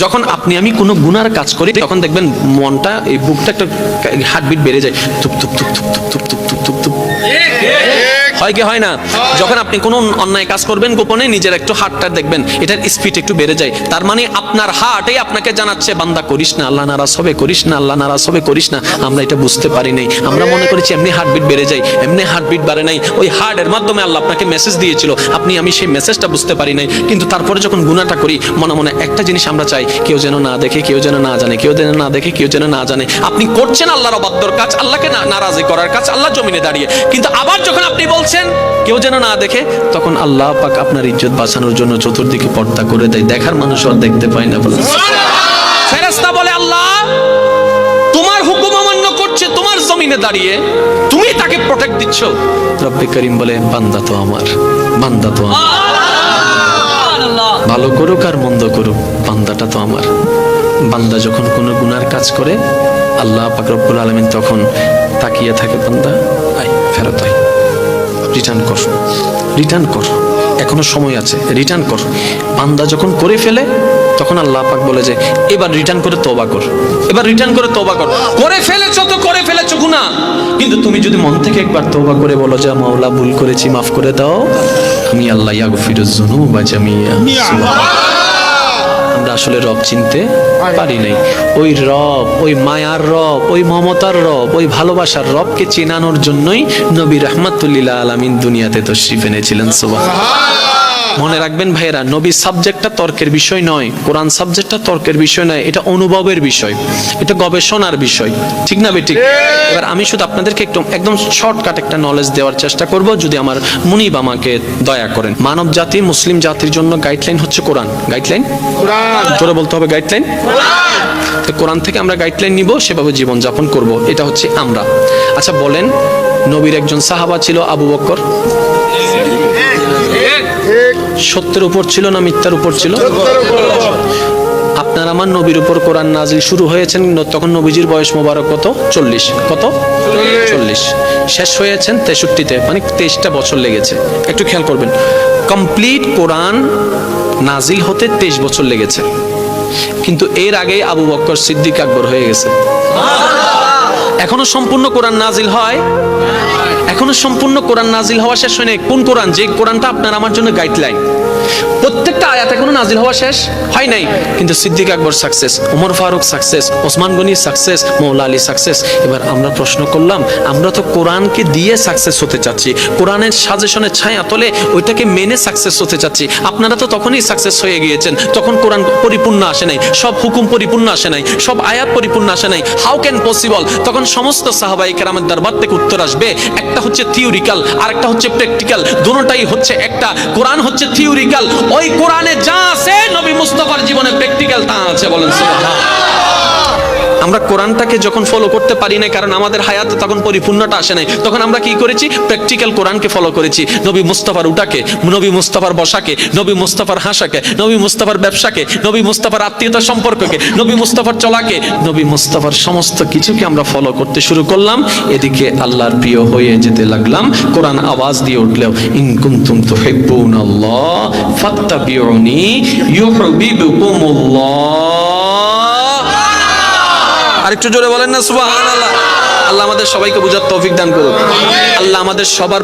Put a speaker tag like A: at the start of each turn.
A: যখন আপনি আমি কোনো গুনার কাজ করি তখন দেখবেন মনটা, এই বুকটা একটা হার্টবিট বেড়ে যায়, তুপ তুপ তুপ তুপ তুপ তুপ তুপ তুপ তুপ তুপ, হয় কি হয় না? যখন আপনি কোনো অন্যায় কাজ করবেন গোপনে, নিজের একটু হার্টটা দেখবেন এটার স্পিড একটু বেড়ে যায়। তার মানে আপনার হার্টই আপনাকে জানাচ্ছে বান্দা করিস না, আল্লাহ নারাজ হবে, করিস না, আল্লাহ নারাজ হবে, করিস না। আমরা এটা বুঝতে পারি নাই, আমরা মনে করেছি এমনি হার্টবিট বেড়ে যায়, এমনি হার্টবিট বাড়ে নাই। ওই হার্টের মাধ্যমে আল্লাহ আপনাকে মেসেজ দিয়েছিল, আপনি আমি সেই মেসেজটা বুঝতে পারি নাই। কিন্তু তারপরে যখন গুনাহটা করি মনে মনে একটা জিনিস আমরা চাই, কেউ যেন না দেখে, কেউ যেন না জানে, কেউ যেন না দেখে, কেউ যেন না জানে। আপনি করছেন আল্লাহর অবাধ্যর কাজ, আল্লাহকে নারাজি করার কাজ, আল্লাহ জমিনে দাঁড়িয়ে। কিন্তু আবার যখন আপনি বলছেন কেউ যেন না দেখে, তখন আল্লাহ পাক আপনার ইজ্জত বাঁচানোর জন্য চতুর্দিকে পর্দা করে দেয়, দেখার মানুষ আর দেখতে পায় না। বলে ফেরেশতা বলে আল্লাহ তোমার হুকুম অমান্য করছে, তোমার জমিনে দাঁড়িয়ে তুমি তাকে প্রোটেক্ট দিচ্ছ। রব্বে করিম বলে বান্দা তো আমার, বান্দা তো আমার, ভালো করুক আর মন্দ করুক বান্দাটা তো আমার। বান্দা যখন কোনো গুনার কাজ করে আল্লাহ পাক রব্বুল আলামিন তখন তাকিয়ে থাকে, বান্দা আয়, ফেরত আয়, রিটার্ন কর, রিটার্ন কর, এখনো সময় আছে, রিটার্ন কর। বান্দা যখন করে ফেলে তখন আল্লাহ পাক বলে যে এবার রিটার্ন করে তওবা কর, এবার রিটার্ন করে তওবা কর। করে ফেলেছো তো করে ফেলেছো গুনাহ, কিন্তু তুমি যদি মন থেকে একবার তওবা করে বলো যে মাওলা ভুল করেছি, মাফ করে দাও, আমি আল্লাহ ইয়াগফিরুজ যুনুবা জামিয়া। আমরা আসলে রব চিনতে পারি নাই। ওই রব, ওই মায়ার রব, ওই মমতার রব, ওই ভালোবাসার রবকে চেনানোর জন্যই নবী রাহমাতুল লিল আলামিন দুনিয়াতে তাশরীফ এনেছিলেন। সুবহানাল্লাহ। মনে রাখবেন ভাইয়েরা, নবী সাবজেক্টটা তর্কের বিষয় নয়, কোরআন সাবজেক্টটা তর্কের বিষয় নয়, এটা অনুভবের বিষয়, এটা গবেষণার বিষয়, ঠিক না বেঠিক? এবার আমি শুধু আপনাদেরকে একদম শর্টকাট একটা নলেজ দেওয়ার চেষ্টা করব, যদি আমার মুনিব আমাকে দয়া করেন। মানব জাতি, মুসলিম জাতির জন্য গাইডলাইন হচ্ছে কোরআন। গাইডলাইন কোরআন, জোরে বলতে হবে গাইডলাইন কোরআন। তো কোরআন থেকে আমরা গাইডলাইন নিব, সেভাবে জীবন যাপন করব, এটা হচ্ছে আমরা। আচ্ছা বলেন, নবীর একজন সাহাবা ছিল আবু বকর, সত্যের উপর ছিল না মিথ্যার উপর ছিল? আপনার আমার নবীর উপর কোরআন নাজিল শুরু হয়েছেন তখন নবীজির বয়স মোবারক কত? 40। কত? 40। শেষ হয়েছেন 63-তে, মানে 23টা বছর লেগেছে। একটু খেয়াল করবেন, কমপ্লিট কোরআন নাজিল হতে 23 বছর লেগেছে। কিন্তু এর আগে আবু বকর সিদ্দিক আকবর হয়ে গেছে। এখনো সম্পূর্ণ কোরআন নাজিল হয়, এখনো সম্পূর্ণ কোরআন নাজিল হওয়া শেষ হয়নি। কোন কোরআন? যে কোরআনটা আপনার আমার জন্য গাইডলাইন। প্রত্যেকটা আয়াত এখনো নাজিল হওয়া শেষ হয় নাই, কিন্তু Siddique Akbar success, Omar Farooq success, Osman Gani success, Maula Ali success. এবার আমরা প্রশ্ন করলাম, আমরা তো কোরআনকে দিয়ে সাকসেস হতে চাচ্ছি, কোরআনের সাজেশনের ছায়া তলে ওইটাকে মেনে সাকসেস হতে চাচ্ছি। আপনারা তো তখনই সাকসেস হয়ে গিয়েছেন, তখন কোরআন পরিপূর্ণ আসে নাই, সব হুকুম পরিপূর্ণ আসে নাই, সব আয়াত পরিপূর্ণ আসে নাই। How can possible? তখন সমস্ত সাহাবায়ে কেরামের দরবার থেকে উত্তর আসবে, একটা হচ্ছে থিওরিক্যাল আর একটা হচ্ছে প্র্যাকটিক্যাল, দুটোটাই হচ্ছে একটা। কোরআন হচ্ছে থিওরিক্যাল, ওই কোরআনে যা আছে নবী মুস্তাফার জীবনে প্র্যাকটিক্যাল তা আছে। বলেন সুবহানাল্লাহ। আমরা কোরআনটাকে যখন ফলো করতে পারি না, কারণ আমাদের হায়াতে তখন পরিপূর্ণতা আসে নাই, তখন আমরা কি করেছি? প্র্যাকটিক্যাল কোরআনকে ফলো করেছি। নবী মুস্তাফার উঠাকে, নবী মুস্তাফার বসাকে, নবী মুস্তাফার হাসাকে, নবী মুস্তাফার ব্যবসাকে, নবী মুস্তাফার আত্মীয়তা সম্পর্ককে, নবী মুস্তাফার চলাকে, নবী মুস্তাফার সমস্ত কিছুকে আমরা ফলো করতে শুরু করলাম। এদিকে আল্লাহর প্রিয় হয়ে যেতে লাগলাম। কোরআন আওয়াজ দিয়ে উঠলেও, ইন কুনতুম তুহিব্বুনাল্লাহ ফাত্তাবিউনি ইউহিব্বুকুমুল্লাহ। আরেকটু জোরে বলেন না সুবহানাল্লাহ। আল্লাহ আমাদের সবাইকে বুঝার তৌফিক দান করুন। আল্লাহ আমাদের সবার